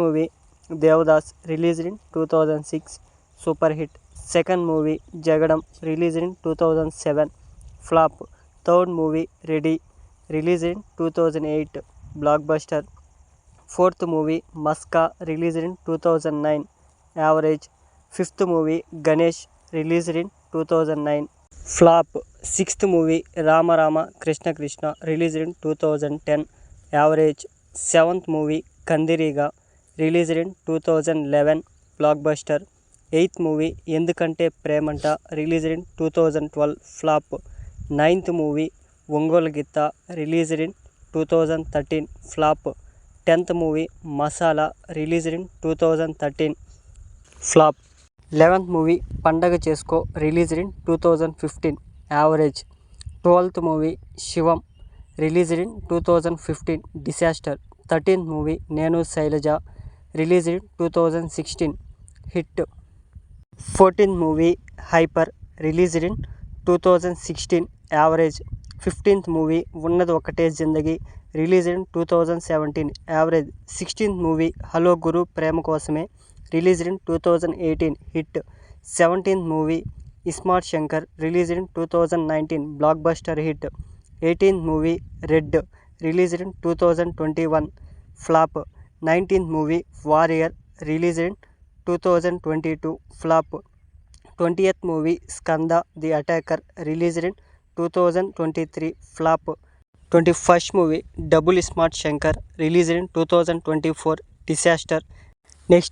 movie Devdas released in 2006 super hit. Second movie Jagadam released in 2007 flop. Third movie Ready released in 2008 blockbuster. Fourth movie Maska released in 2009 average. Fifth movie Ganesh released in 2009 flop. Sixth movie Rama Rama Krishna Krishna released in 2010 average. Seventh movie Kandiriga released in 2011 blockbuster. Eighth movie Endukante Premanta released in 2012 flop. Ninth movie Ongolu Gitta released in 2013 flop. 10th movie Masala released in 2013 flop. 11th movie Pandaga Chesko released in 2015 average. 12th movie Shivam released in 2015 disaster. 13th movie Nenu Sailaja released in 2016 hit. 14th movie Hyper released in 2016 average. 15th movie Unnadu Okate Zindagi released in 2017 average. 16th movie Hello Guru Prema Kosame released in 2018 hit. 17th movie Smart Shankar released in 2019 blockbuster hit. 18th movie Red released in 2021 flop. 19th movie Warrior released in 2022 flop. 20th movie Skanda the Attacker released in 2023 flop. 21st movie Double Smart Shankar released in 2024 disaster.